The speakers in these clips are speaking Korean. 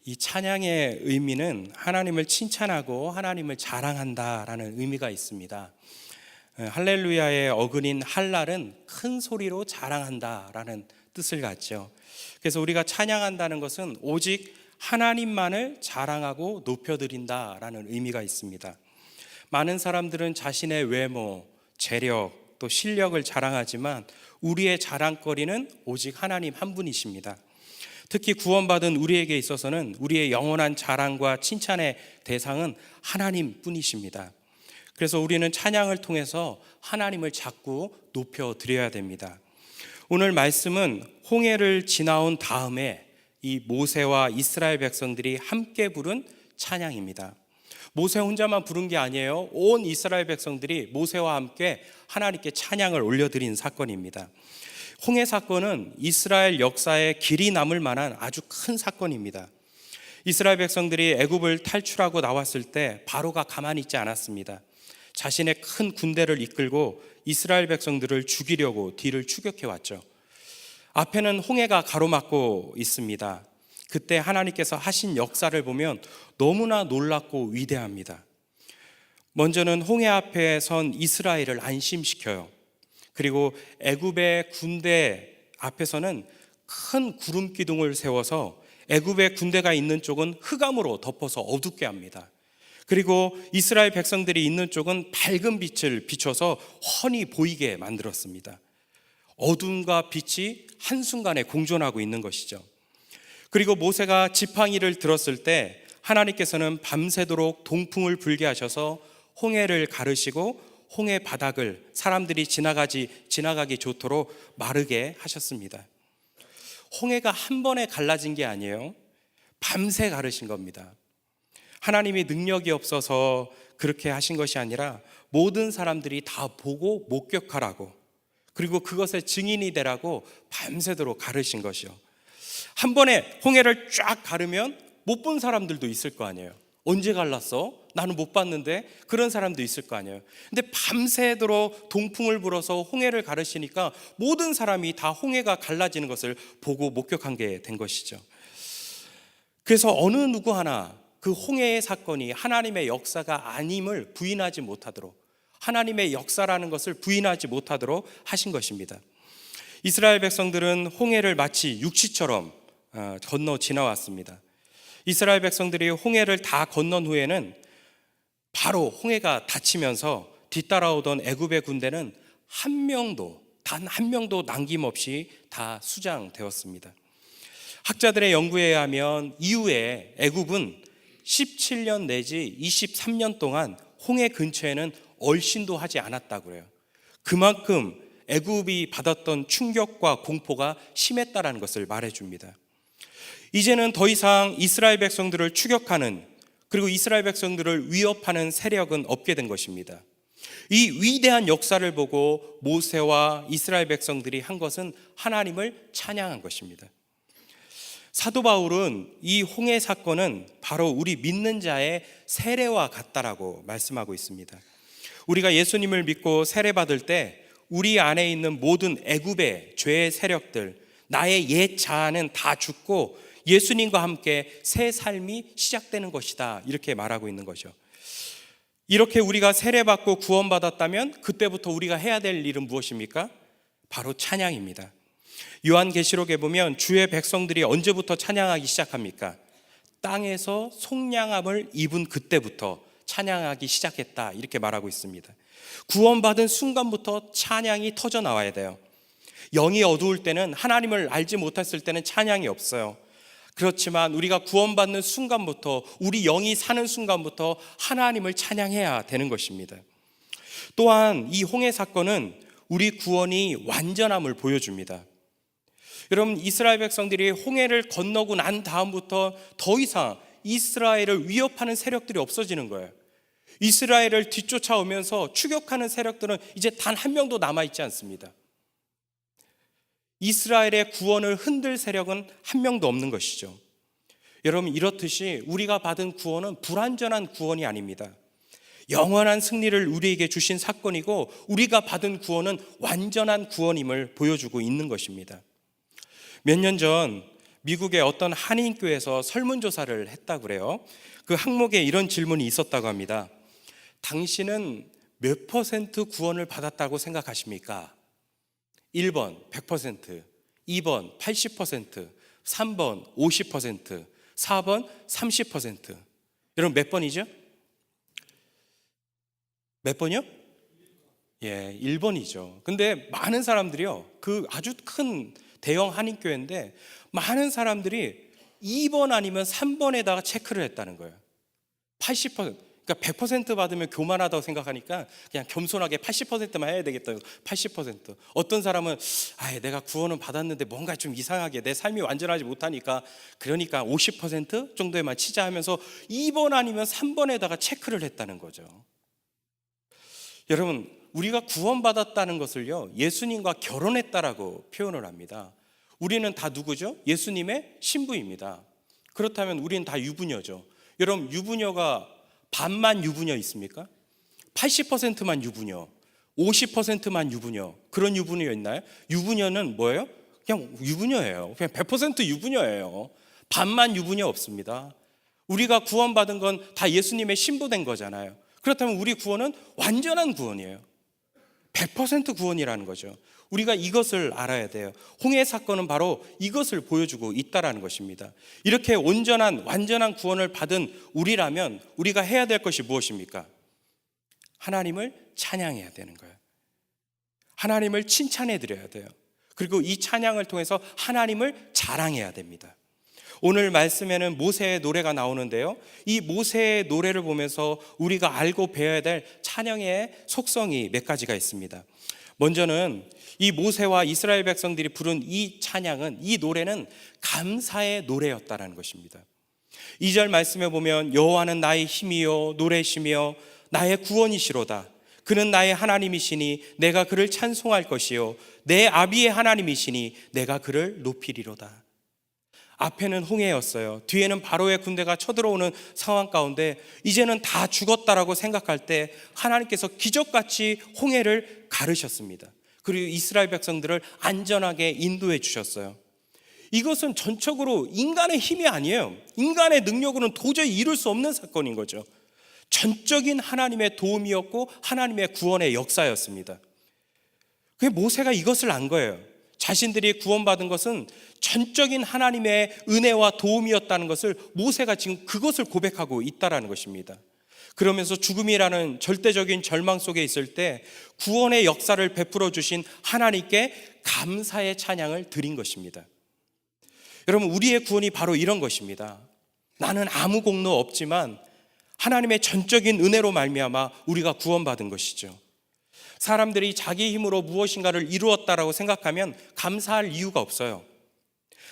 이 찬양의 의미는 하나님을 칭찬하고 하나님을 자랑한다라는 의미가 있습니다. 할렐루야의 어근인 할랄은 큰 소리로 자랑한다라는 뜻을 갖죠. 그래서 우리가 찬양한다는 것은 오직 하나님만을 자랑하고 높여드린다라는 의미가 있습니다. 많은 사람들은 자신의 외모, 재력, 또 실력을 자랑하지만 우리의 자랑거리는 오직 하나님 한 분이십니다. 특히 구원받은 우리에게 있어서는 우리의 영원한 자랑과 칭찬의 대상은 하나님 뿐이십니다. 그래서 우리는 찬양을 통해서 하나님을 자꾸 높여드려야 됩니다. 오늘 말씀은 홍해를 지나온 다음에 이 모세와 이스라엘 백성들이 함께 부른 찬양입니다. 모세 혼자만 부른 게 아니에요. 온 이스라엘 백성들이 모세와 함께 하나님께 찬양을 올려드린 사건입니다. 홍해 사건은 이스라엘 역사에 길이 남을 만한 아주 큰 사건입니다. 이스라엘 백성들이 애굽을 탈출하고 나왔을 때 바로가 가만히 있지 않았습니다. 자신의 큰 군대를 이끌고 이스라엘 백성들을 죽이려고 뒤를 추격해 왔죠. 앞에는 홍해가 가로막고 있습니다. 그때 하나님께서 하신 역사를 보면 너무나 놀랍고 위대합니다. 먼저는 홍해 앞에 선 이스라엘을 안심시켜요. 그리고 애굽의 군대 앞에서는 큰 구름 기둥을 세워서 애굽의 군대가 있는 쪽은 흑암으로 덮어서 어둡게 합니다. 그리고 이스라엘 백성들이 있는 쪽은 밝은 빛을 비춰서 훤히 보이게 만들었습니다. 어둠과 빛이 한순간에 공존하고 있는 것이죠. 그리고 모세가 지팡이를 들었을 때 하나님께서는 밤새도록 동풍을 불게 하셔서 홍해를 가르시고 홍해 바닥을 사람들이 지나가기 좋도록 마르게 하셨습니다. 홍해가 한 번에 갈라진 게 아니에요. 밤새 가르신 겁니다. 하나님이 능력이 없어서 그렇게 하신 것이 아니라 모든 사람들이 다 보고 목격하라고, 그리고 그것의 증인이 되라고 밤새도록 가르신 것이요. 한 번에 홍해를 쫙 가르면 못 본 사람들도 있을 거 아니에요. 언제 갈랐어? 나는 못 봤는데. 그런 사람도 있을 거 아니에요. 근데 밤새도록 동풍을 불어서 홍해를 가르시니까 모든 사람이 다 홍해가 갈라지는 것을 보고 목격한 게 된 것이죠. 그래서 어느 누구 하나 그 홍해의 사건이 하나님의 역사가 아님을 부인하지 못하도록, 하나님의 역사라는 것을 부인하지 못하도록 하신 것입니다. 이스라엘 백성들은 홍해를 마치 육지처럼 건너 지나왔습니다. 이스라엘 백성들이 홍해를 다 건넌 후에는 바로 홍해가 닫히면서 뒤따라오던 애굽의 군대는 단 한 명도 남김없이 다 수장되었습니다. 학자들의 연구에 의하면 이후에 애굽은 17년 내지 23년 동안 홍해 근처에는 얼씬도 하지 않았다고 그래요. 그만큼 애굽이 받았던 충격과 공포가 심했다라는 것을 말해줍니다. 이제는 더 이상 이스라엘 백성들을 추격하는, 그리고 이스라엘 백성들을 위협하는 세력은 없게 된 것입니다. 이 위대한 역사를 보고 모세와 이스라엘 백성들이 한 것은 하나님을 찬양한 것입니다. 사도 바울은 이 홍해 사건은 바로 우리 믿는 자의 세례와 같다라고 말씀하고 있습니다. 우리가 예수님을 믿고 세례받을 때 우리 안에 있는 모든 애굽의 죄의 세력들, 나의 옛 자아는 다 죽고 예수님과 함께 새 삶이 시작되는 것이다, 이렇게 말하고 있는 거죠. 이렇게 우리가 세례받고 구원받았다면 그때부터 우리가 해야 될 일은 무엇입니까? 바로 찬양입니다. 요한계시록에 보면 주의 백성들이 언제부터 찬양하기 시작합니까? 땅에서 속량함을 입은 그때부터 찬양하기 시작했다, 이렇게 말하고 있습니다. 구원받은 순간부터 찬양이 터져 나와야 돼요. 영이 어두울 때는, 하나님을 알지 못했을 때는 찬양이 없어요. 그렇지만 우리가 구원받는 순간부터, 우리 영이 사는 순간부터 하나님을 찬양해야 되는 것입니다. 또한 이 홍해 사건은 우리 구원이 완전함을 보여줍니다. 여러분, 이스라엘 백성들이 홍해를 건너고 난 다음부터 더 이상 이스라엘을 위협하는 세력들이 없어지는 거예요. 이스라엘을 뒤쫓아오면서 추격하는 세력들은 이제 단 한 명도 남아있지 않습니다. 이스라엘의 구원을 흔들 세력은 한 명도 없는 것이죠. 여러분, 이렇듯이 우리가 받은 구원은 불완전한 구원이 아닙니다. 영원한 승리를 우리에게 주신 사건이고, 우리가 받은 구원은 완전한 구원임을 보여주고 있는 것입니다. 몇 년 전 미국의 어떤 한인교회에서 설문조사를 했다고 그래요. 그 항목에 이런 질문이 있었다고 합니다. 당신은 몇 퍼센트 구원을 받았다고 생각하십니까? 1번 100%, 2번 80%, 3번 50%, 4번 30%. 여러분 몇 번이죠? 몇 번이요? 예, 1번이죠. 근데 많은 사람들이요, 그 아주 큰 대형 한인교회인데 많은 사람들이 2번 아니면 3번에다가 체크를 했다는 거예요. 80%, 그러니까 100% 받으면 교만하다고 생각하니까 그냥 겸손하게 80%만 해야 되겠다. 80%. 어떤 사람은 내가 구원은 받았는데 뭔가 좀 이상하게 내 삶이 완전하지 못하니까 그러니까 50% 정도에만 치자 하면서 2번 아니면 3번에다가 체크를 했다는 거죠. 여러분, 우리가 구원받았다는 것을요, 예수님과 결혼했다라고 표현을 합니다. 우리는 다 누구죠? 예수님의 신부입니다. 그렇다면 우리는 다 유부녀죠. 여러분, 유부녀가 반만 유부녀 있습니까? 80%만 유부녀, 50%만 유부녀, 그런 유부녀 있나요? 유부녀는 뭐예요? 그냥 유부녀예요. 그냥 100% 유부녀예요. 반만 유부녀 없습니다. 우리가 구원받은 건 다 예수님의 신부된 거잖아요. 그렇다면 우리 구원은 완전한 구원이에요. 100% 구원이라는 거죠. 우리가 이것을 알아야 돼요. 홍해 사건은 바로 이것을 보여주고 있다라는 것입니다. 이렇게 온전한 완전한 구원을 받은 우리라면 우리가 해야 될 것이 무엇입니까? 하나님을 찬양해야 되는 거예요. 하나님을 칭찬해 드려야 돼요. 그리고 이 찬양을 통해서 하나님을 자랑해야 됩니다. 오늘 말씀에는 모세의 노래가 나오는데요, 이 모세의 노래를 보면서 우리가 알고 배워야 될 찬양의 속성이 몇 가지가 있습니다. 먼저는 이 모세와 이스라엘 백성들이 부른 이 찬양은, 이 노래는 감사의 노래였다라는 것입니다. 2절 말씀에 보면 여호와는 나의 힘이요 노래시며 나의 구원이시로다. 그는 나의 하나님이시니 내가 그를 찬송할 것이요 내 아비의 하나님이시니 내가 그를 높이리로다. 앞에는 홍해였어요. 뒤에는 바로의 군대가 쳐들어오는 상황 가운데 이제는 다 죽었다라고 생각할 때 하나님께서 기적같이 홍해를 가르셨습니다. 그리고 이스라엘 백성들을 안전하게 인도해 주셨어요. 이것은 전적으로 인간의 힘이 아니에요. 인간의 능력으로는 도저히 이룰 수 없는 사건인 거죠. 전적인 하나님의 도움이었고 하나님의 구원의 역사였습니다. 그 모세가 이것을 안 거예요. 자신들이 구원받은 것은 전적인 하나님의 은혜와 도움이었다는 것을 모세가 지금 그것을 고백하고 있다라는 것입니다. 그러면서 죽음이라는 절대적인 절망 속에 있을 때 구원의 역사를 베풀어 주신 하나님께 감사의 찬양을 드린 것입니다. 여러분, 우리의 구원이 바로 이런 것입니다. 나는 아무 공로 없지만 하나님의 전적인 은혜로 말미암아 우리가 구원받은 것이죠. 사람들이 자기 힘으로 무엇인가를 이루었다라고 생각하면 감사할 이유가 없어요.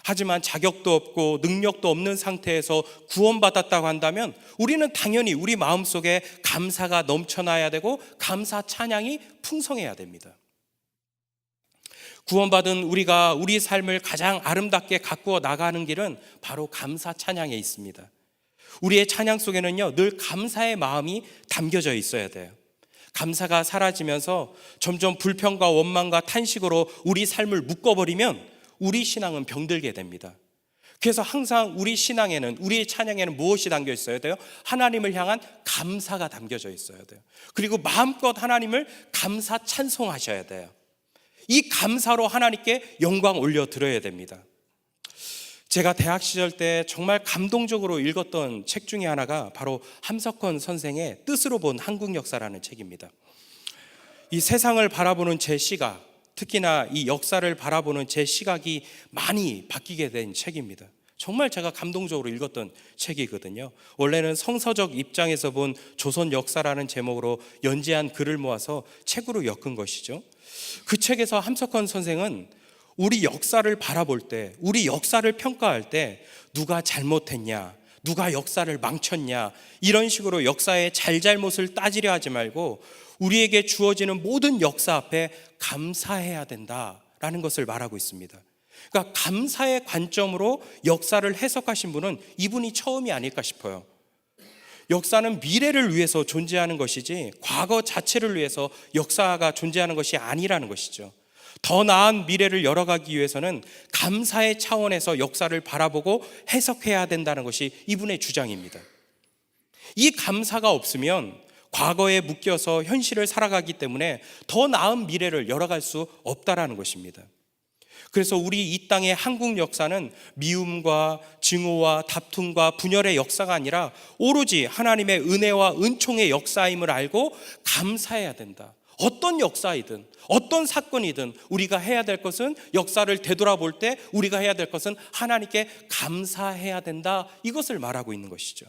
하지만 자격도 없고 능력도 없는 상태에서 구원받았다고 한다면 우리는 당연히 우리 마음속에 감사가 넘쳐나야 되고 감사 찬양이 풍성해야 됩니다. 구원받은 우리가 우리 삶을 가장 아름답게 가꾸어 나가는 길은 바로 감사 찬양에 있습니다. 우리의 찬양 속에는요, 늘 감사의 마음이 담겨져 있어야 돼요. 감사가 사라지면서 점점 불평과 원망과 탄식으로 우리 삶을 묶어버리면 우리 신앙은 병들게 됩니다. 그래서 항상 우리 신앙에는, 우리의 찬양에는 무엇이 담겨 있어야 돼요? 하나님을 향한 감사가 담겨져 있어야 돼요. 그리고 마음껏 하나님을 감사 찬송하셔야 돼요. 이 감사로 하나님께 영광 올려드려야 됩니다. 제가 대학 시절 때 정말 감동적으로 읽었던 책 중에 하나가 바로 함석헌 선생의 뜻으로 본 한국 역사라는 책입니다. 이 세상을 바라보는 제 시각, 특히나 이 역사를 바라보는 제 시각이 많이 바뀌게 된 책입니다. 정말 제가 감동적으로 읽었던 책이거든요. 원래는 성서적 입장에서 본 조선 역사라는 제목으로 연재한 글을 모아서 책으로 엮은 것이죠. 그 책에서 함석헌 선생은 우리 역사를 바라볼 때, 우리 역사를 평가할 때 누가 잘못했냐, 누가 역사를 망쳤냐, 이런 식으로 역사의 잘잘못을 따지려 하지 말고 우리에게 주어지는 모든 역사 앞에 감사해야 된다라는 것을 말하고 있습니다. 그러니까 감사의 관점으로 역사를 해석하신 분은 이분이 처음이 아닐까 싶어요. 역사는 미래를 위해서 존재하는 것이지 과거 자체를 위해서 역사가 존재하는 것이 아니라는 것이죠. 더 나은 미래를 열어가기 위해서는 감사의 차원에서 역사를 바라보고 해석해야 된다는 것이 이분의 주장입니다. 이 감사가 없으면 과거에 묶여서 현실을 살아가기 때문에 더 나은 미래를 열어갈 수 없다라는 것입니다. 그래서 우리 이 땅의 한국 역사는 미움과 증오와 다툼과 분열의 역사가 아니라 오로지 하나님의 은혜와 은총의 역사임을 알고 감사해야 된다. 어떤 역사이든 어떤 사건이든 우리가 해야 될 것은, 역사를 되돌아볼 때 우리가 해야 될 것은 하나님께 감사해야 된다, 이것을 말하고 있는 것이죠.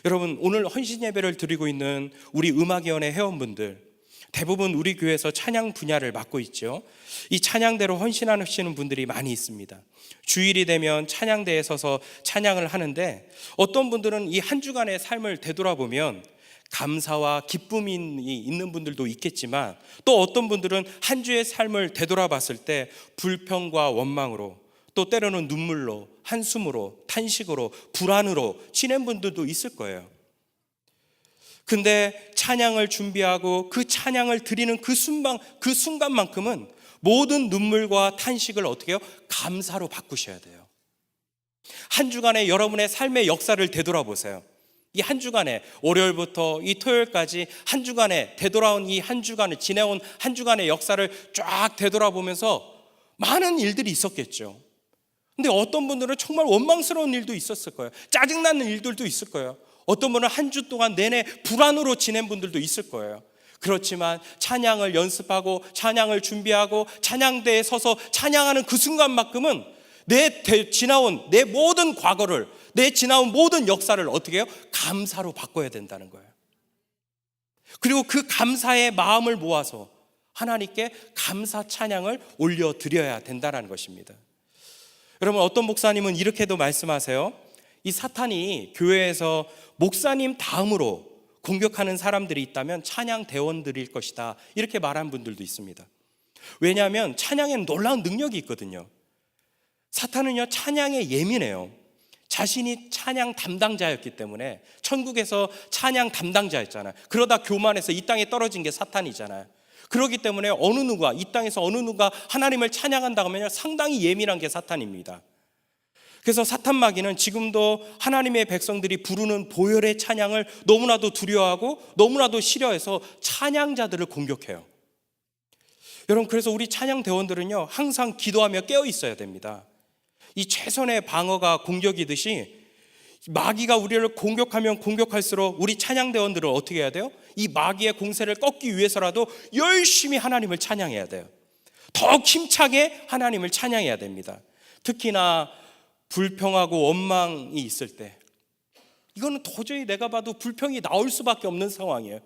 여러분, 오늘 헌신 예배를 드리고 있는 우리 음악위원회 회원분들, 대부분 우리 교회에서 찬양 분야를 맡고 있죠. 이 찬양대로 헌신하시는 분들이 많이 있습니다. 주일이 되면 찬양대에 서서 찬양을 하는데, 어떤 분들은 이 한 주간의 삶을 되돌아보면 감사와 기쁨이 있는 분들도 있겠지만, 또 어떤 분들은 한 주의 삶을 되돌아봤을 때 불평과 원망으로, 또 때로는 눈물로, 한숨으로, 탄식으로, 불안으로 지낸 분들도 있을 거예요. 근데 찬양을 준비하고 그 찬양을 드리는 그 순간만큼은 모든 눈물과 탄식을 어떻게 해요? 감사로 바꾸셔야 돼요. 한 주간의 여러분의 삶의 역사를 되돌아보세요. 이 한 주간에, 월요일부터 이 토요일까지 한 주간에 되돌아온 이 한 주간을, 지내온 한 주간의 역사를 쫙 되돌아보면서 많은 일들이 있었겠죠. 근데 어떤 분들은 정말 원망스러운 일도 있었을 거예요. 짜증나는 일들도 있을 거예요. 어떤 분은 한 주 동안 내내 불안으로 지낸 분들도 있을 거예요. 그렇지만 찬양을 연습하고 찬양을 준비하고 찬양대에 서서 찬양하는 그 순간만큼은 지나온 내 모든 과거를, 내 지나온 모든 역사를 어떻게 해요? 감사로 바꿔야 된다는 거예요. 그리고 그 감사의 마음을 모아서 하나님께 감사 찬양을 올려드려야 된다는 것입니다. 여러분, 어떤 목사님은 이렇게도 말씀하세요. 이 사탄이 교회에서 목사님 다음으로 공격하는 사람들이 있다면 찬양 대원들일 것이다, 이렇게 말한 분들도 있습니다. 왜냐하면 찬양에는 놀라운 능력이 있거든요. 사탄은요, 찬양에 예민해요. 자신이 찬양 담당자였기 때문에, 천국에서 찬양 담당자였잖아요. 그러다 교만해서 이 땅에 떨어진 게 사탄이잖아요. 그렇기 때문에 이 땅에서 어느 누가 하나님을 찬양한다고 하면 상당히 예민한 게 사탄입니다. 그래서 사탄 마귀는 지금도 하나님의 백성들이 부르는 보혈의 찬양을 너무나도 두려워하고 너무나도 싫어해서 찬양자들을 공격해요. 여러분, 그래서 우리 찬양 대원들은요, 항상 기도하며 깨어 있어야 됩니다. 이 최선의 방어가 공격이듯이 마귀가 우리를 공격하면 공격할수록 우리 찬양 대원들은 어떻게 해야 돼요? 이 마귀의 공세를 꺾기 위해서라도 열심히 하나님을 찬양해야 돼요. 더욱 힘차게 하나님을 찬양해야 됩니다. 특히나 불평하고 원망이 있을 때, 이거는 도저히 내가 봐도 불평이 나올 수밖에 없는 상황이에요.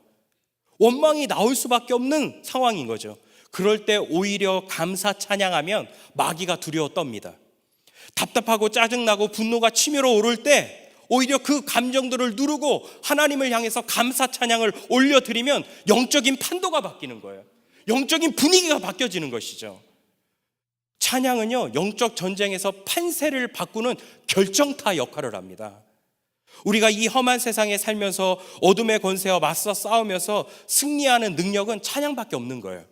원망이 나올 수밖에 없는 상황인 거죠. 그럴 때 오히려 감사 찬양하면 마귀가 두려워 떱니다. 답답하고 짜증나고 분노가 치밀어 오를 때 오히려 그 감정들을 누르고 하나님을 향해서 감사 찬양을 올려드리면 영적인 판도가 바뀌는 거예요. 영적인 분위기가 바뀌어지는 것이죠. 찬양은요, 영적 전쟁에서 판세를 바꾸는 결정타 역할을 합니다. 우리가 이 험한 세상에 살면서 어둠의 권세와 맞서 싸우면서 승리하는 능력은 찬양밖에 없는 거예요.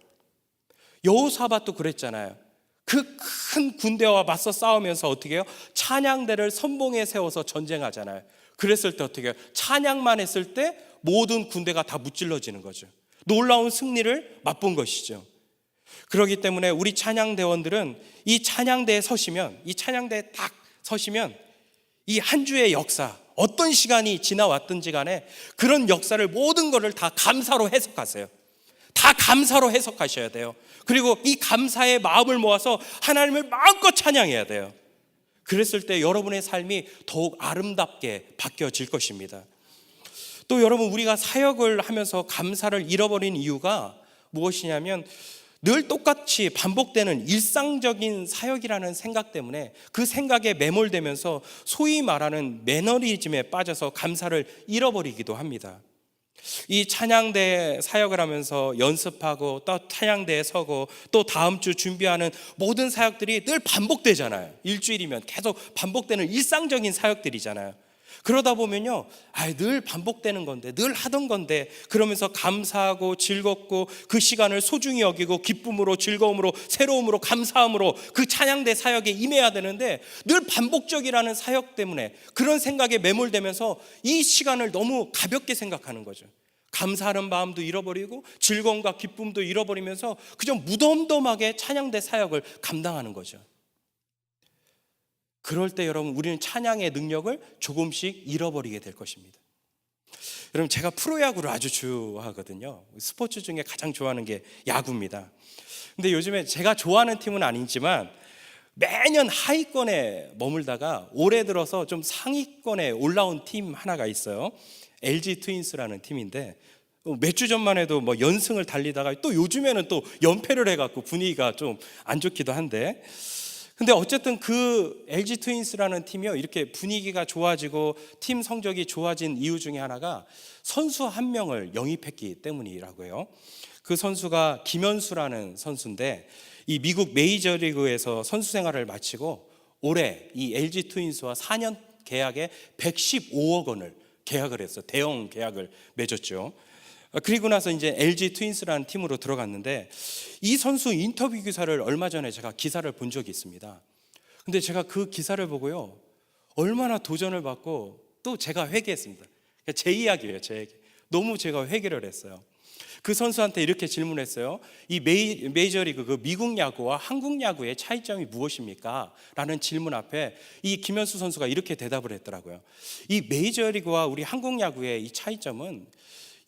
여호사밧도 그랬잖아요. 그 큰 군대와 맞서 싸우면서 어떻게 해요? 찬양대를 선봉에 세워서 전쟁하잖아요. 그랬을 때 어떻게 해요? 찬양만 했을 때 모든 군대가 다 무찔러지는 거죠. 놀라운 승리를 맛본 것이죠. 그렇기 때문에 우리 찬양대원들은 이 찬양대에 서시면, 이 한 주의 역사, 어떤 시간이 지나왔든지 간에 그런 역사를, 모든 것을 다 감사로 해석하세요. 다 감사로 해석하셔야 돼요. 그리고 이 감사의 마음을 모아서 하나님을 마음껏 찬양해야 돼요. 그랬을 때 여러분의 삶이 더욱 아름답게 바뀌어질 것입니다. 또 여러분, 우리가 사역을 하면서 감사를 잃어버린 이유가 무엇이냐면, 늘 똑같이 반복되는 일상적인 사역이라는 생각 때문에, 그 생각에 매몰되면서 소위 말하는 매너리즘에 빠져서 감사를 잃어버리기도 합니다. 이 찬양대 사역을 하면서 연습하고 또 찬양대에 서고 또 다음 주 준비하는 모든 사역들이 늘 반복되잖아요. 일주일이면 계속 반복되는 일상적인 사역들이잖아요. 그러다 보면요, 늘 반복되는 건데, 늘 하던 건데, 그러면서 감사하고 즐겁고 그 시간을 소중히 여기고 기쁨으로, 즐거움으로, 새로움으로, 감사함으로 그 찬양대 사역에 임해야 되는데, 늘 반복적이라는 사역 때문에 그런 생각에 매몰되면서 이 시간을 너무 가볍게 생각하는 거죠. 감사하는 마음도 잃어버리고 즐거움과 기쁨도 잃어버리면서 그저 무덤덤하게 찬양대 사역을 감당하는 거죠. 그럴 때 여러분, 우리는 찬양의 능력을 조금씩 잃어버리게 될 것입니다. 여러분, 제가 프로야구를 아주 좋아하거든요. 스포츠 중에 가장 좋아하는 게 야구입니다. 근데 요즘에 제가 좋아하는 팀은 아니지만 매년 하위권에 머물다가 올해 들어서 좀 상위권에 올라온 팀 하나가 있어요. LG 트윈스라는 팀인데 몇 주 전만 해도 뭐 연승을 달리다가 또 요즘에는 또 연패를 해갖고 분위기가 좀 안 좋기도 한데, 근데 어쨌든 그 LG 트윈스라는 팀이요, 이렇게 분위기가 좋아지고 팀 성적이 좋아진 이유 중에 하나가 선수 한 명을 영입했기 때문이라고 해요. 그 선수가 김현수라는 선수인데, 이 미국 메이저리그에서 선수 생활을 마치고 올해 이 LG 트윈스와 4년 계약에 115억 원을 계약을 했어요. 대형 계약을 맺었죠. 그리고 나서 이제 LG 트윈스라는 팀으로 들어갔는데, 이 선수 인터뷰 기사를 얼마 전에 제가 기사를 본 적이 있습니다. 근데 제가 그 기사를 보고요, 얼마나 도전을 받고 또 제가 회개했습니다. 제 이야기예요, 제 얘기. 너무 제가 회개를 했어요. 그 선수한테 이렇게 질문했어요. 이 메이저리그, 그 미국 야구와 한국 야구의 차이점이 무엇입니까? 라는 질문 앞에 이 김현수 선수가 이렇게 대답을 했더라고요. 이 메이저리그와 우리 한국 야구의 이 차이점은,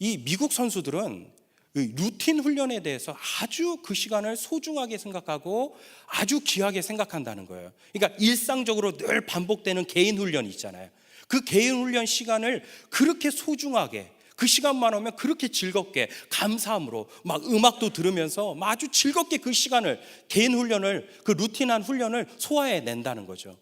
이 미국 선수들은 루틴 훈련에 대해서 아주 그 시간을 소중하게 생각하고 아주 귀하게 생각한다는 거예요. 그러니까 일상적으로 늘 반복되는 개인 훈련이 있잖아요. 그 개인 훈련 시간을 그렇게 소중하게, 그 시간만 오면 그렇게 즐겁게 감사함으로 막 음악도 들으면서 막 아주 즐겁게 그 시간을, 개인 훈련을, 그 루틴한 훈련을 소화해 낸다는 거죠.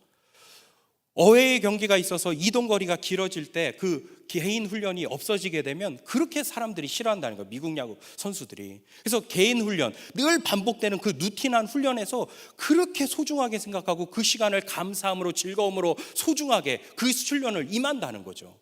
어웨이 경기가 있어서 이동거리가 길어질 때 그 개인 훈련이 없어지게 되면 그렇게 사람들이 싫어한다는 거예요, 미국 야구 선수들이. 그래서 개인 훈련, 늘 반복되는 그 루틴한 훈련에서 그렇게 소중하게 생각하고 그 시간을 감사함으로, 즐거움으로 소중하게 그 훈련을 임한다는 거죠.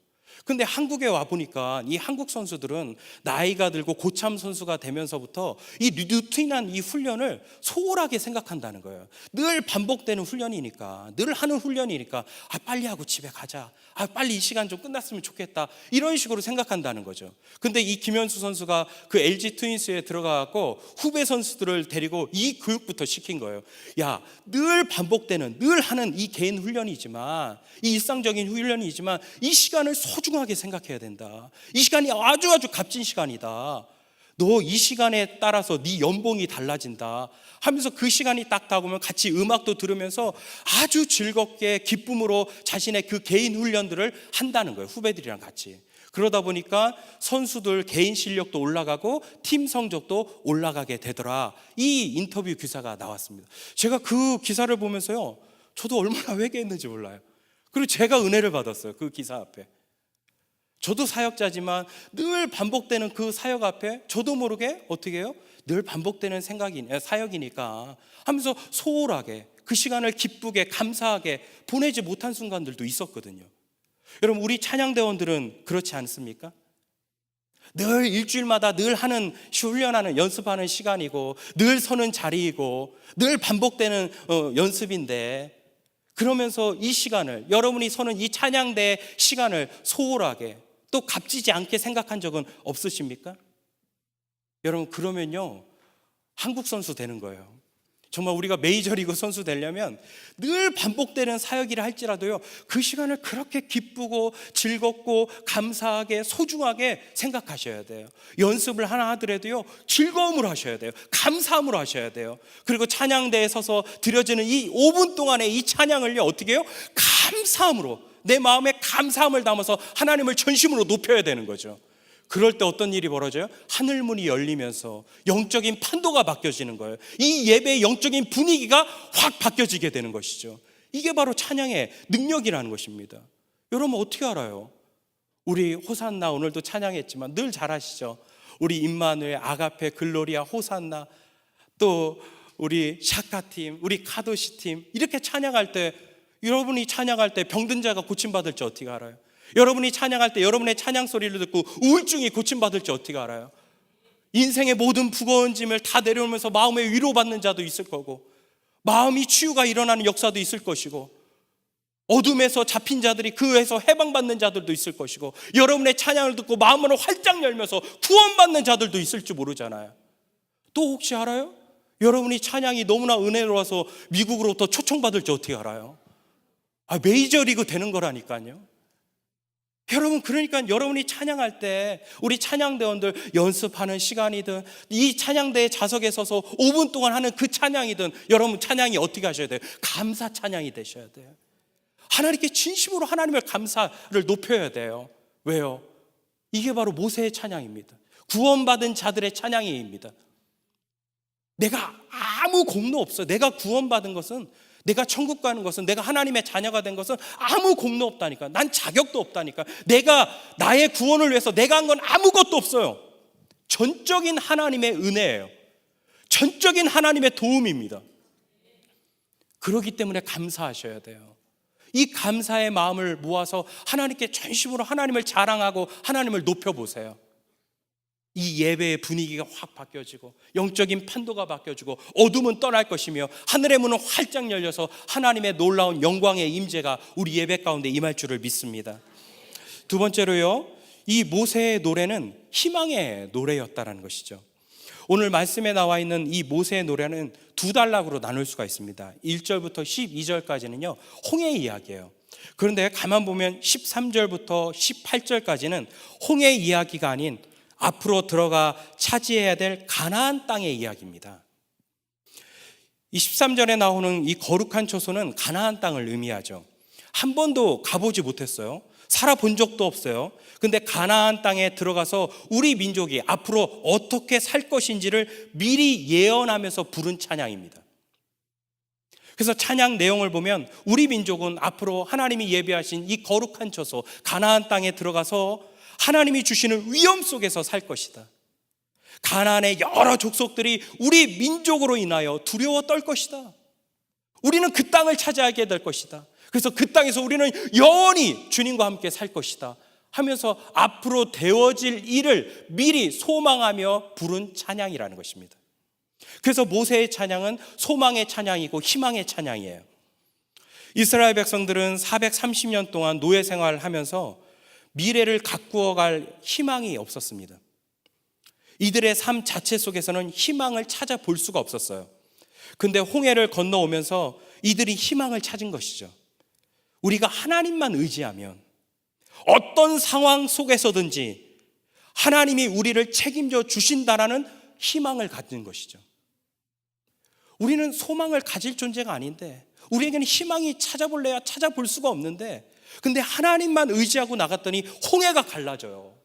근데 한국에 와보니까 이 한국 선수들은 나이가 들고 고참 선수가 되면서부터 이 루틴한 이 훈련을 소홀하게 생각한다는 거예요. 늘 반복되는 훈련이니까, 늘 하는 훈련이니까, 빨리 하고 집에 가자, 빨리 이 시간 좀 끝났으면 좋겠다, 이런 식으로 생각한다는 거죠. 근데 이 김현수 선수가 그 LG 트윈스에 들어가고 후배 선수들을 데리고 이 교육부터 시킨 거예요. 야, 늘 반복되는, 늘 하는 이 개인 훈련이지만, 이 일상적인 훈련이지만 이 시간을 소중하게 생각해야 된다. 이 시간이 아주 값진 시간이다. 너 이 시간에 따라서 네 연봉이 달라진다 하면서 그 시간이 딱 다가오면 같이 음악도 들으면서 아주 즐겁게 기쁨으로 자신의 그 개인 훈련들을 한다는 거예요, 후배들이랑 같이. 그러다 보니까 선수들 개인 실력도 올라가고 팀 성적도 올라가게 되더라. 이 인터뷰 기사가 나왔습니다. 제가 그 기사를 보면서요, 저도 얼마나 회개했는지 몰라요. 그리고 제가 은혜를 받았어요, 그 기사 앞에. 저도 사역자지만 늘 반복되는 그 사역 앞에 저도 모르게 어떻게 해요? 늘 반복되는 사역이니까 하면서 소홀하게 그 시간을 기쁘게 감사하게 보내지 못한 순간들도 있었거든요. 여러분, 우리 찬양대원들은 그렇지 않습니까? 늘 일주일마다 늘 하는 훈련하는, 연습하는 시간이고, 늘 서는 자리이고, 늘 반복되는 연습인데, 그러면서 이 시간을, 여러분이 서는 이 찬양대 시간을 소홀하게 또 값지지 않게 생각한 적은 없으십니까? 여러분, 그러면요, 한국 선수 되는 거예요. 정말 우리가 메이저리그 선수 되려면 늘 반복되는 사역이라 할지라도요, 그 시간을 그렇게 기쁘고 즐겁고 감사하게 소중하게 생각하셔야 돼요. 연습을 하나 하더라도요, 즐거움으로 하셔야 돼요. 감사함으로 하셔야 돼요. 그리고 찬양대에 서서 드려지는 이 5분 동안의 이 찬양을요, 어떻게 해요? 감사함으로, 내 마음에 감사함을 담아서 하나님을 전심으로 높여야 되는 거죠. 그럴 때 어떤 일이 벌어져요? 하늘문이 열리면서 영적인 판도가 바뀌어지는 거예요. 이 예배의 영적인 분위기가 확 바뀌어지게 되는 것이죠. 이게 바로 찬양의 능력이라는 것입니다. 여러분, 어떻게 알아요? 우리 호산나 오늘도 찬양했지만 늘 잘 아시죠? 우리 임마누엘, 아가페, 글로리아, 호산나, 또 우리 샤카팀, 우리 카도시팀, 이렇게 찬양할 때, 여러분이 찬양할 때 병든 자가 고침받을지 어떻게 알아요? 여러분이 찬양할 때 여러분의 찬양 소리를 듣고 우울증이 고침받을지 어떻게 알아요? 인생의 모든 무거운 짐을 다 내려오면서 마음에 위로받는 자도 있을 거고, 마음이 치유가 일어나는 역사도 있을 것이고, 어둠에서 잡힌 자들이 그에서 해방받는 자들도 있을 것이고, 여러분의 찬양을 듣고 마음을 활짝 열면서 구원받는 자들도 있을지 모르잖아요. 또 혹시 알아요? 여러분이 찬양이 너무나 은혜로워서 미국으로부터 초청받을지 어떻게 알아요? 메이저리그 되는 거라니까요. 여러분, 그러니까 여러분이 찬양할 때 우리 찬양대원들 연습하는 시간이든 이 찬양대의 좌석에 서서 5분 동안 하는 그 찬양이든, 여러분 찬양이 어떻게 하셔야 돼요? 감사 찬양이 되셔야 돼요. 하나님께 진심으로 하나님을 감사를 높여야 돼요. 왜요? 이게 바로 모세의 찬양입니다. 구원받은 자들의 찬양입니다. 내가 아무 공로 없어요. 내가 구원받은 것은, 내가 천국 가는 것은, 내가 하나님의 자녀가 된 것은 아무 공로 없다니까. 난 자격도 없다니까. 내가 나의 구원을 위해서 내가 한 건 아무것도 없어요. 전적인 하나님의 은혜예요. 전적인 하나님의 도움입니다. 그렇기 때문에 감사하셔야 돼요. 이 감사의 마음을 모아서 하나님께 전심으로 하나님을 자랑하고 하나님을 높여보세요. 이 예배의 분위기가 확 바뀌어지고 영적인 판도가 바뀌어지고 어둠은 떠날 것이며 하늘의 문은 활짝 열려서 하나님의 놀라운 영광의 임재가 우리 예배 가운데 임할 줄을 믿습니다. 두 번째로요, 이 모세의 노래는 희망의 노래였다라는 것이죠. 오늘 말씀에 나와 있는 이 모세의 노래는 두 단락으로 나눌 수가 있습니다. 1절부터 12절까지는요 홍해의 이야기예요. 그런데 가만 보면 13절부터 18절까지는 홍해의 이야기가 아닌 앞으로 들어가 차지해야 될 가나안 땅의 이야기입니다. 이 13절에 나오는 이 거룩한 초소는 가나안 땅을 의미하죠. 한 번도 가보지 못했어요. 살아본 적도 없어요. 근데 가나안 땅에 들어가서 우리 민족이 앞으로 어떻게 살 것인지를 미리 예언하면서 부른 찬양입니다. 그래서 찬양 내용을 보면 우리 민족은 앞으로 하나님이 예비하신 이 거룩한 초소 가나안 땅에 들어가서 하나님이 주시는 위험 속에서 살 것이다. 가나안의 여러 족속들이 우리 민족으로 인하여 두려워 떨 것이다. 우리는 그 땅을 차지하게 될 것이다. 그래서 그 땅에서 우리는 영원히 주님과 함께 살 것이다 하면서 앞으로 되어질 일을 미리 소망하며 부른 찬양이라는 것입니다. 그래서 모세의 찬양은 소망의 찬양이고 희망의 찬양이에요. 이스라엘 백성들은 430년 동안 노예 생활을 하면서 미래를 가꾸어 갈 희망이 없었습니다. 이들의 삶 자체 속에서는 희망을 찾아볼 수가 없었어요. 근데 홍해를 건너오면서 이들이 희망을 찾은 것이죠. 우리가 하나님만 의지하면 어떤 상황 속에서든지 하나님이 우리를 책임져 주신다라는 희망을 갖는 것이죠. 우리는 소망을 가질 존재가 아닌데, 우리에게는 희망이 찾아볼래야 찾아볼 수가 없는데, 근데 하나님만 의지하고 나갔더니 홍해가 갈라져요.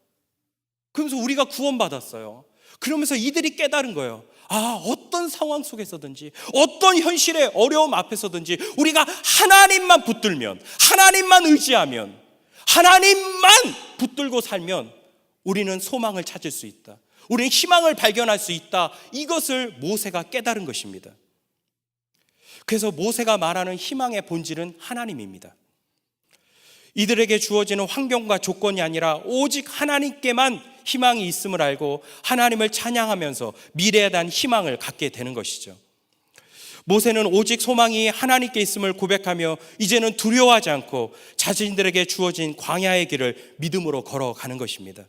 그러면서 우리가 구원받았어요. 그러면서 이들이 깨달은 거예요. 어떤 상황 속에서든지 어떤 현실의 어려움 앞에서든지 우리가 하나님만 붙들면, 하나님만 의지하면, 하나님만 붙들고 살면 우리는 소망을 찾을 수 있다. 우리는 희망을 발견할 수 있다. 이것을 모세가 깨달은 것입니다. 그래서 모세가 말하는 희망의 본질은 하나님입니다. 이들에게 주어지는 환경과 조건이 아니라 오직 하나님께만 희망이 있음을 알고 하나님을 찬양하면서 미래에 대한 희망을 갖게 되는 것이죠. 모세는 오직 소망이 하나님께 있음을 고백하며 이제는 두려워하지 않고 자신들에게 주어진 광야의 길을 믿음으로 걸어가는 것입니다.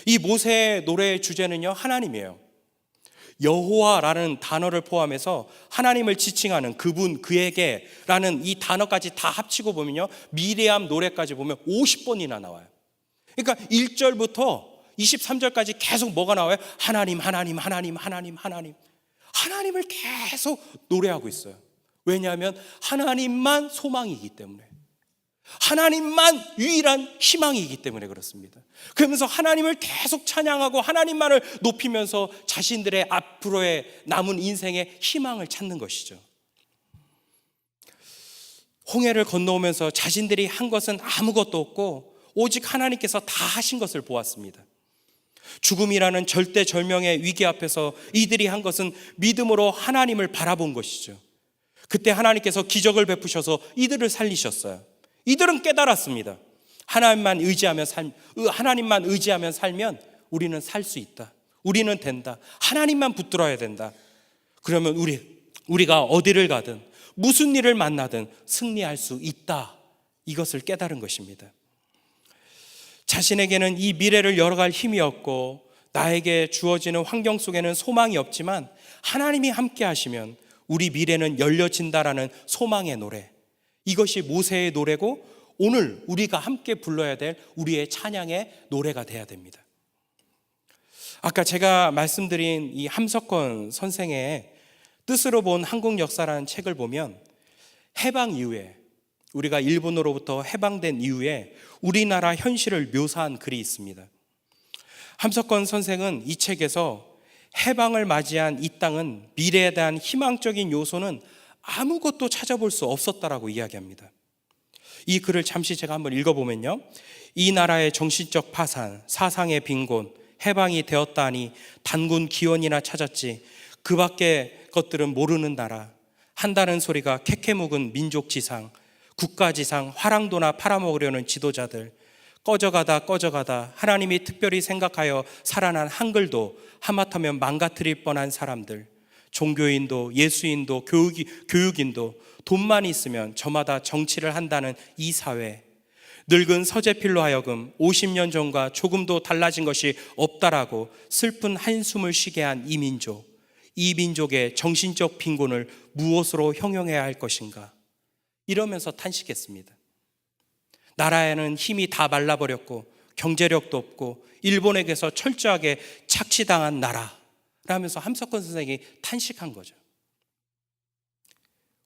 이 모세의 노래의 주제는요, 하나님이에요. 여호와라는 단어를 포함해서 하나님을 지칭하는 그분, 그에게 라는 이 단어까지 다 합치고 보면요, 미리암 노래까지 보면 50번이나 나와요. 그러니까 1절부터 23절까지 계속 뭐가 나와요? 하나님, 하나님, 하나님, 하나님, 하나님. 하나님을 계속 노래하고 있어요. 왜냐하면 하나님만 소망이기 때문에, 하나님만 유일한 희망이기 때문에 그렇습니다. 그러면서 하나님을 계속 찬양하고 하나님만을 높이면서 자신들의 앞으로의 남은 인생의 희망을 찾는 것이죠. 홍해를 건너오면서 자신들이 한 것은 아무것도 없고 오직 하나님께서 다 하신 것을 보았습니다. 죽음이라는 절대절명의 위기 앞에서 이들이 한 것은 믿음으로 하나님을 바라본 것이죠. 그때 하나님께서 기적을 베푸셔서 이들을 살리셨어요. 이들은 깨달았습니다. 하나님만 의지하면 살면 우리는 살 수 있다. 우리는 된다. 하나님만 붙들어야 된다. 그러면 우리가 어디를 가든 무슨 일을 만나든 승리할 수 있다. 이것을 깨달은 것입니다. 자신에게는 이 미래를 열어갈 힘이 없고 나에게 주어지는 환경 속에는 소망이 없지만 하나님이 함께 하시면 우리 미래는 열려진다라는 소망의 노래, 이것이 모세의 노래고 오늘 우리가 함께 불러야 될 우리의 찬양의 노래가 돼야 됩니다. 아까 제가 말씀드린 이 함석헌 선생의 뜻으로 본 한국 역사라는 책을 보면 해방 이후에, 우리가 일본으로부터 해방된 이후에 우리나라 현실을 묘사한 글이 있습니다. 함석헌 선생은 이 책에서 해방을 맞이한 이 땅은 미래에 대한 희망적인 요소는 아무것도 찾아볼 수 없었다라고 이야기합니다. 이 글을 잠시 제가 한번 읽어보면요, 이 나라의 정신적 파산, 사상의 빈곤, 해방이 되었다니 단군 기원이나 찾았지 그 밖의 것들은 모르는 나라, 한다는 소리가 캐캐 묵은 민족 지상, 국가 지상, 화랑도나 팔아먹으려는 지도자들, 꺼져가다 하나님이 특별히 생각하여 살아난 한글도 하마터면 망가뜨릴 뻔한 사람들, 종교인도 예수인도 교육인도 돈만 있으면 저마다 정치를 한다는 이 사회, 늙은 서재필로 하여금 50년 전과 조금도 달라진 것이 없다라고 슬픈 한숨을 쉬게 한 이 민족, 이 민족의 정신적 빈곤을 무엇으로 형용해야 할 것인가, 이러면서 탄식했습니다. 나라에는 힘이 다 말라버렸고 경제력도 없고 일본에게서 철저하게 착취당한 나라라면서 함석헌 선생이 탄식한 거죠.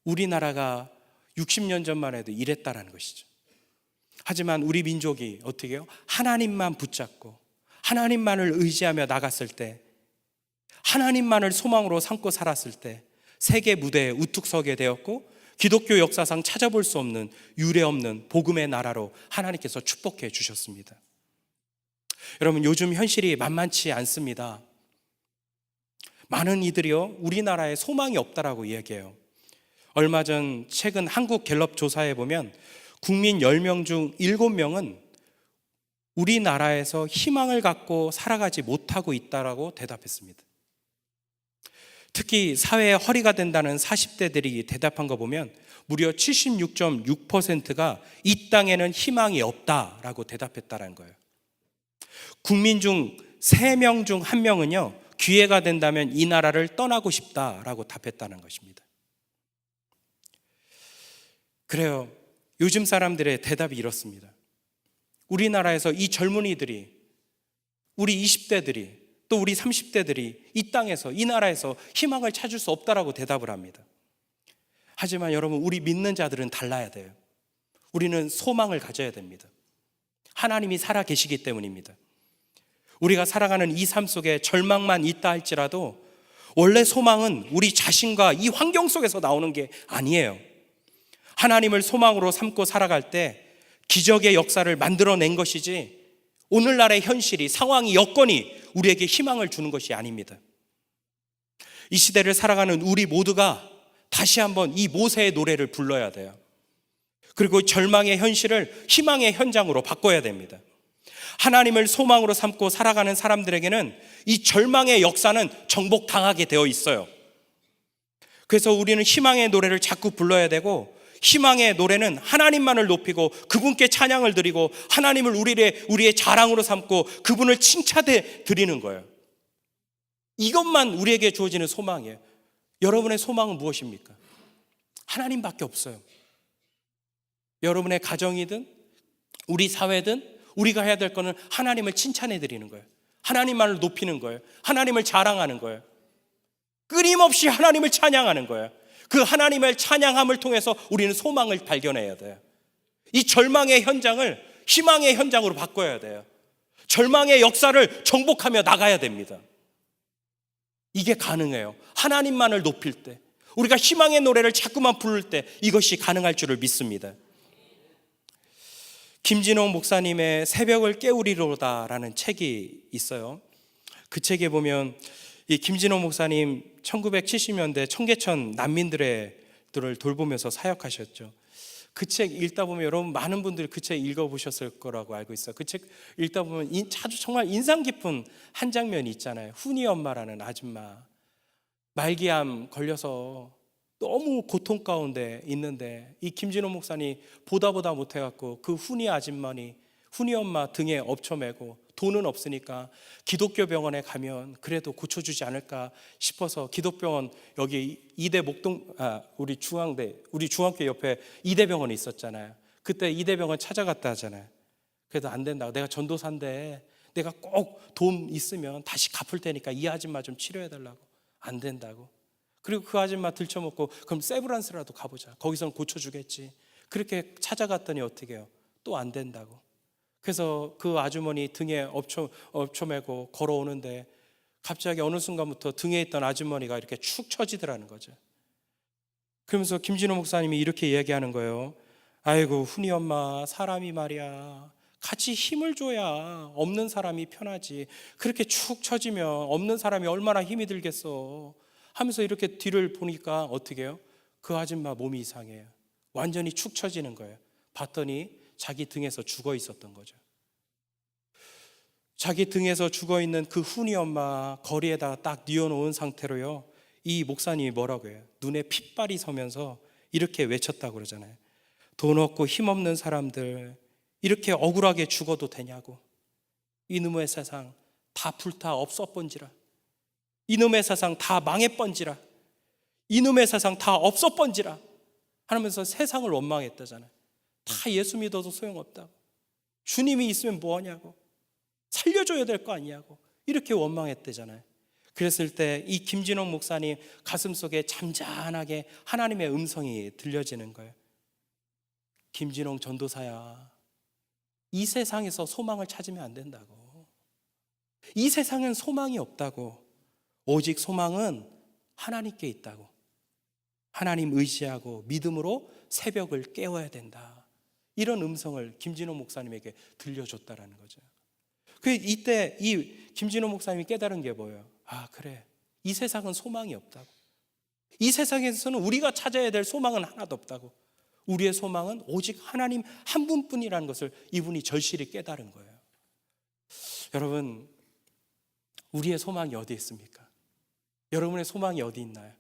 우리나라가 60년 전만 해도 이랬다라는 것이죠. 하지만 우리 민족이 어떻게 해요? 하나님만 붙잡고 하나님만을 의지하며 나갔을 때, 하나님만을 소망으로 삼고 살았을 때 세계 무대에 우뚝 서게 되었고 기독교 역사상 찾아볼 수 없는 유례 없는 복음의 나라로 하나님께서 축복해 주셨습니다. 여러분, 요즘 현실이 만만치 않습니다. 많은 이들이요, 우리나라에 소망이 없다라고 이야기해요. 얼마 전 최근 한국 갤럽 조사에 보면 국민 10명 중 7명은 우리나라에서 희망을 갖고 살아가지 못하고 있다라고 대답했습니다. 특히 사회의 허리가 된다는 40대들이 대답한 거 보면 무려 76.6%가 이 땅에는 희망이 없다라고 대답했다는 거예요. 국민 중 3명 중 1명은요, 기회가 된다면 이 나라를 떠나고 싶다라고 답했다는 것입니다. 그래요. 요즘 사람들의 대답이 이렇습니다. 우리나라에서 이 젊은이들이, 우리 20대들이, 또 우리 30대들이 이 땅에서, 이 나라에서 희망을 찾을 수 없다라고 대답을 합니다. 하지만 여러분, 우리 믿는 자들은 달라야 돼요. 우리는 소망을 가져야 됩니다. 하나님이 살아 계시기 때문입니다. 우리가 살아가는 이 삶 속에 절망만 있다 할지라도 원래 소망은 우리 자신과 이 환경 속에서 나오는 게 아니에요. 하나님을 소망으로 삼고 살아갈 때 기적의 역사를 만들어낸 것이지 오늘날의 현실이, 상황이, 여건이 우리에게 희망을 주는 것이 아닙니다. 이 시대를 살아가는 우리 모두가 다시 한번 이 모세의 노래를 불러야 돼요. 그리고 절망의 현실을 희망의 현장으로 바꿔야 됩니다. 하나님을 소망으로 삼고 살아가는 사람들에게는 이 절망의 역사는 정복당하게 되어 있어요. 그래서 우리는 희망의 노래를 자꾸 불러야 되고, 희망의 노래는 하나님만을 높이고 그분께 찬양을 드리고 하나님을 우리의 자랑으로 삼고 그분을 칭찬해 드리는 거예요. 이것만 우리에게 주어지는 소망이에요. 여러분의 소망은 무엇입니까? 하나님밖에 없어요. 여러분의 가정이든 우리 사회든 우리가 해야 될 거는 하나님을 칭찬해 드리는 거예요. 하나님만을 높이는 거예요. 하나님을 자랑하는 거예요. 끊임없이 하나님을 찬양하는 거예요. 그 하나님을 찬양함을 통해서 우리는 소망을 발견해야 돼요. 이 절망의 현장을 희망의 현장으로 바꿔야 돼요. 절망의 역사를 정복하며 나가야 됩니다. 이게 가능해요. 하나님만을 높일 때, 우리가 희망의 노래를 자꾸만 부를 때 이것이 가능할 줄을 믿습니다. 김진호 목사님의 새벽을 깨우리로다라는 책이 있어요. 그 책에 보면 이 김진호 목사님 1970년대 청계천 난민들을 돌보면서 사역하셨죠. 그 책 읽다 보면 여러분 많은 분들이 그 책 읽어보셨을 거라고 알고 있어요. 그 책 읽다 보면 아주 정말 인상 깊은 한 장면이 있잖아요. 훈이 엄마라는 아줌마, 말기암 걸려서 너무 고통 가운데 있는데 이 김진호 목사님 보다 못해갖고 그 훈이 엄마 등에 업쳐매고 돈은 없으니까 기독교 병원에 가면 그래도 고쳐주지 않을까 싶어서 기독병원 여기 우리 중앙교 옆에 이대병원이 있었잖아요. 그때 이대병원 찾아갔다 하잖아요. 그래도 안 된다고, 내가 전도사인데 내가 꼭 돈 있으면 다시 갚을 테니까 이 아줌마 좀 치료해달라고. 안 된다고. 그리고 그 아줌마 들쳐먹고 그럼 세브란스라도 가보자, 거기서는 고쳐주겠지. 그렇게 찾아갔더니 어떻게 해요? 또 안 된다고. 그래서 그 아주머니 등에 업쳐매고 걸어오는데 갑자기 어느 순간부터 등에 있던 아주머니가 이렇게 축 처지더라는 거죠. 그러면서 김진호 목사님이 이렇게 이야기하는 거예요. 아이고 훈이 엄마, 사람이 말이야 같이 힘을 줘야 없는 사람이 편하지. 그렇게 축 처지면 없는 사람이 얼마나 힘이 들겠어 하면서 이렇게 뒤를 보니까 어떻게 해요? 그 아줌마 몸이 이상해요. 완전히 축 처지는 거예요. 봤더니 자기 등에서 죽어 있었던 거죠. 자기 등에서 죽어 있는 그 훈이 엄마 거리에다가 딱 뉘어놓은 상태로요, 이 목사님이 뭐라고 해요? 눈에 핏발이 서면서 이렇게 외쳤다고 그러잖아요. 돈 없고 힘없는 사람들 이렇게 억울하게 죽어도 되냐고. 이놈의 세상 다 불타 없어번지라. 이놈의 세상 다 망해번지라. 이놈의 세상 다 없어번지라 하면서 세상을 원망했다잖아요. 다 예수 믿어도 소용없다고. 주님이 있으면 뭐하냐고. 살려줘야 될 거 아니냐고. 이렇게 원망했대잖아요. 그랬을 때 이 김진옥 목사님 가슴속에 잠잠하게 하나님의 음성이 들려지는 거예요. 김진옥 전도사야, 이 세상에서 소망을 찾으면 안 된다고. 이 세상엔 소망이 없다고. 오직 소망은 하나님께 있다고. 하나님 의지하고 믿음으로 새벽을 깨워야 된다. 이런 음성을 김진호 목사님에게 들려줬다라는 거죠. 이때 이 김진호 목사님이 깨달은 게 뭐예요? 아, 그래, 이 세상은 소망이 없다고. 이 세상에서는 우리가 찾아야 될 소망은 하나도 없다고. 우리의 소망은 오직 하나님 한 분뿐이라는 것을 이분이 절실히 깨달은 거예요. 여러분, 우리의 소망이 어디 있습니까? 여러분의 소망이 어디 있나요?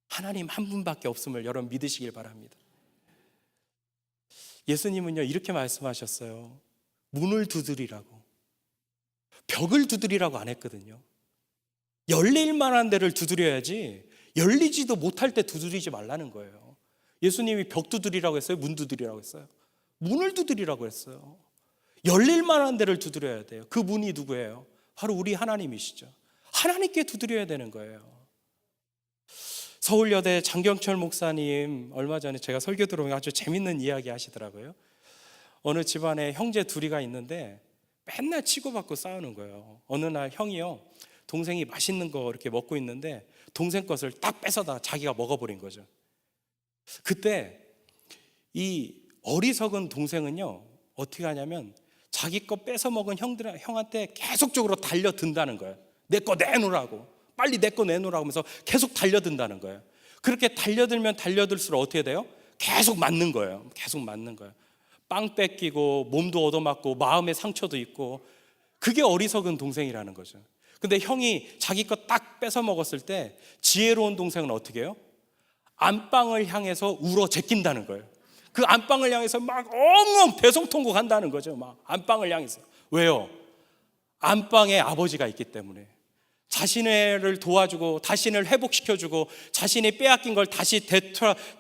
하나님 한 분밖에 없음을 여러분 믿으시길 바랍니다. 예수님은요 이렇게 말씀하셨어요. 문을 두드리라고, 벽을 두드리라고 안 했거든요. 열릴 만한 데를 두드려야지 열리지도 못할 때 두드리지 말라는 거예요. 예수님이 벽 두드리라고 했어요? 문 두드리라고 했어요? 문을 두드리라고 했어요. 열릴 만한 데를 두드려야 돼요. 그 문이 누구예요? 바로 우리 하나님이시죠. 하나님께 두드려야 되는 거예요. 서울여대 장경철 목사님 얼마 전에 제가 설교 들어오면 아주 재밌는 이야기 하시더라고요. 어느 집안에 형제 둘이가 있는데 맨날 치고받고 싸우는 거예요. 어느 날 형이요, 동생이 맛있는 거 이렇게 먹고 있는데 동생 것을 딱 뺏어다 자기가 먹어버린 거죠. 그때 이 어리석은 동생은요 어떻게 하냐면 자기 거 뺏어 먹은 형한테 계속적으로 달려든다는 거예요. 내 거 내놓으라고, 빨리 내 거 내놓으라고 하면서 계속 달려든다는 거예요. 그렇게 달려들면 달려들수록 어떻게 돼요? 계속 맞는 거예요. 계속 맞는 거예요. 빵 뺏기고 몸도 얻어맞고 마음의 상처도 있고. 그게 어리석은 동생이라는 거죠. 근데 형이 자기 거 딱 뺏어 먹었을 때 지혜로운 동생은 어떻게 해요? 안방을 향해서 울어 제낀다는 거예요. 그 안방을 향해서 막 엉엉 대성통곡 한다는 거죠. 막 안방을 향해서. 왜요? 안방에 아버지가 있기 때문에. 자신을 도와주고 자신을 회복시켜주고 자신이 빼앗긴 걸 다시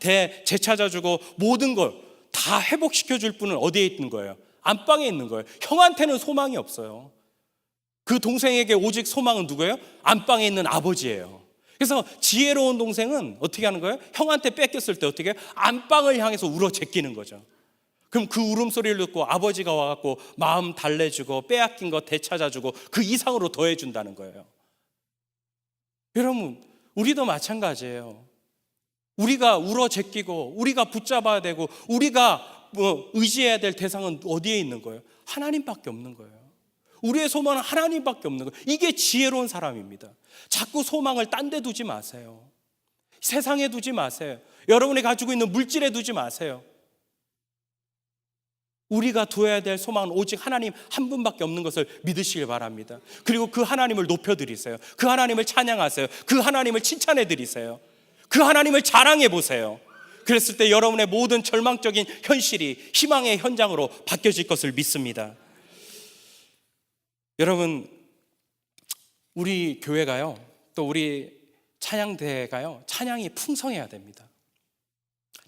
되찾아주고 모든 걸 다 회복시켜줄 분은 어디에 있는 거예요? 안방에 있는 거예요. 형한테는 소망이 없어요. 그 동생에게 오직 소망은 누구예요? 안방에 있는 아버지예요. 그래서 지혜로운 동생은 어떻게 하는 거예요? 형한테 뺏겼을 때 어떻게 해요? 안방을 향해서 울어 제끼는 거죠. 그럼 그 울음소리를 듣고 아버지가 와갖고 마음 달래주고 빼앗긴 거 되찾아주고 그 이상으로 더해준다는 거예요. 여러분, 우리도 마찬가지예요. 우리가 울어 제끼고 우리가 붙잡아야 되고 우리가 의지해야 될 대상은 어디에 있는 거예요? 하나님밖에 없는 거예요. 우리의 소망은 하나님밖에 없는 거예요. 이게 지혜로운 사람입니다. 자꾸 소망을 딴 데 두지 마세요. 세상에 두지 마세요. 여러분이 가지고 있는 물질에 두지 마세요. 우리가 두어야 될 소망은 오직 하나님 한 분밖에 없는 것을 믿으시길 바랍니다. 그리고 그 하나님을 높여드리세요. 그 하나님을 찬양하세요. 그 하나님을 칭찬해드리세요. 그 하나님을 자랑해보세요. 그랬을 때 여러분의 모든 절망적인 현실이 희망의 현장으로 바뀌어질 것을 믿습니다. 여러분, 우리 교회가요, 또 우리 찬양대회가요, 찬양이 풍성해야 됩니다.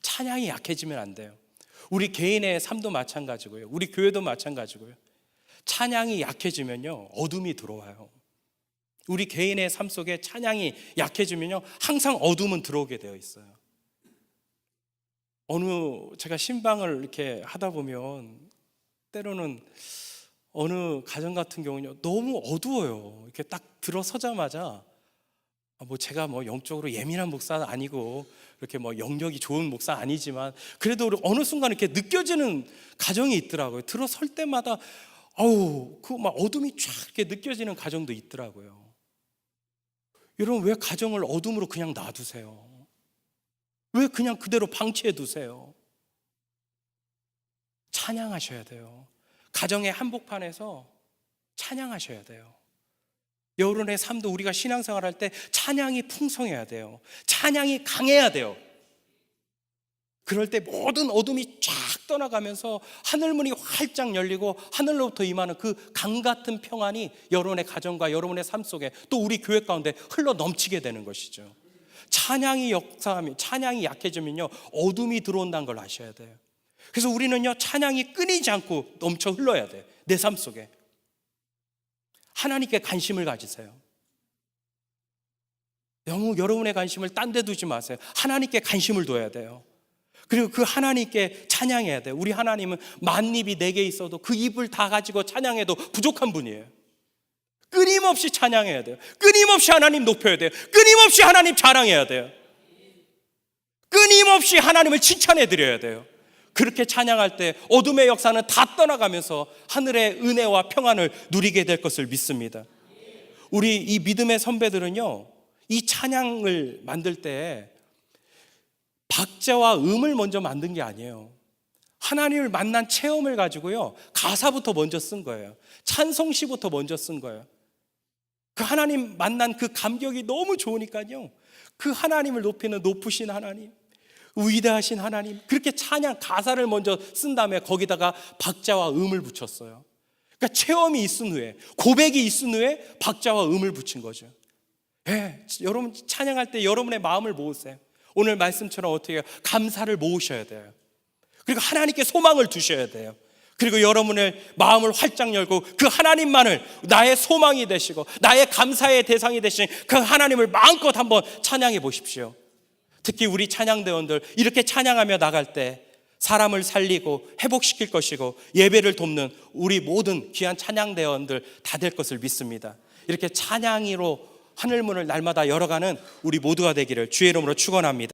찬양이 약해지면 안 돼요. 우리 개인의 삶도 마찬가지고요, 우리 교회도 마찬가지고요. 찬양이 약해지면요, 어둠이 들어와요. 우리 개인의 삶 속에 찬양이 약해지면요, 항상 어둠은 들어오게 되어 있어요. 제가 신방을 이렇게 하다 보면 때로는 어느 가정 같은 경우는요, 너무 어두워요. 이렇게 딱 들어서자마자 제가 영적으로 예민한 목사 아니고 이렇게 영역이 좋은 목사 아니지만 그래도 어느 순간 이렇게 느껴지는 가정이 있더라고요. 들어설 때마다 어둠이 쫙 이렇게 느껴지는 가정도 있더라고요. 여러분, 왜 가정을 어둠으로 그냥 놔두세요? 왜 그냥 그대로 방치해 두세요? 찬양하셔야 돼요. 가정의 한복판에서 찬양하셔야 돼요. 여러분의 삶도 우리가 신앙생활 할 때 찬양이 풍성해야 돼요. 찬양이 강해야 돼요. 그럴 때 모든 어둠이 쫙 떠나가면서 하늘문이 활짝 열리고 하늘로부터 임하는 그 강 같은 평안이 여러분의 가정과 여러분의 삶 속에 또 우리 교회 가운데 흘러 넘치게 되는 것이죠. 찬양이 역사하면, 찬양이 약해지면요, 어둠이 들어온다는 걸 아셔야 돼요. 그래서 우리는요, 찬양이 끊이지 않고 넘쳐 흘러야 돼요. 내 삶 속에 하나님께 관심을 가지세요. 너무 여러분의 관심을 딴 데 두지 마세요. 하나님께 관심을 둬야 돼요. 그리고 그 하나님께 찬양해야 돼요. 우리 하나님은 만입이 내게 있어도 그 입을 다 가지고 찬양해도 부족한 분이에요. 끊임없이 찬양해야 돼요. 끊임없이 하나님 높여야 돼요. 끊임없이 하나님 자랑해야 돼요. 끊임없이 하나님을 칭찬해 드려야 돼요. 그렇게 찬양할 때 어둠의 역사는 다 떠나가면서 하늘의 은혜와 평안을 누리게 될 것을 믿습니다. 우리 이 믿음의 선배들은요, 이 찬양을 만들 때 박자와 음을 먼저 만든 게 아니에요. 하나님을 만난 체험을 가지고요, 가사부터 먼저 쓴 거예요. 찬송시부터 먼저 쓴 거예요. 그 하나님 만난 그 감격이 너무 좋으니까요, 그 하나님을 높이는 높으신 하나님, 위대하신 하나님, 그렇게 찬양 가사를 먼저 쓴 다음에 거기다가 박자와 음을 붙였어요. 그러니까 체험이 있은 후에, 고백이 있은 후에 박자와 음을 붙인 거죠. 여러분 찬양할 때 여러분의 마음을 모으세요. 오늘 말씀처럼 어떻게 해요? 감사를 모으셔야 돼요. 그리고 하나님께 소망을 두셔야 돼요. 그리고 여러분의 마음을 활짝 열고 그 하나님만을 나의 소망이 되시고 나의 감사의 대상이 되신 그 하나님을 마음껏 한번 찬양해 보십시오. 특히 우리 찬양대원들 이렇게 찬양하며 나갈 때 사람을 살리고 회복시킬 것이고 예배를 돕는 우리 모든 귀한 찬양대원들 다 될 것을 믿습니다. 이렇게 찬양으로 하늘문을 날마다 열어가는 우리 모두가 되기를 주의 이름으로 축원합니다.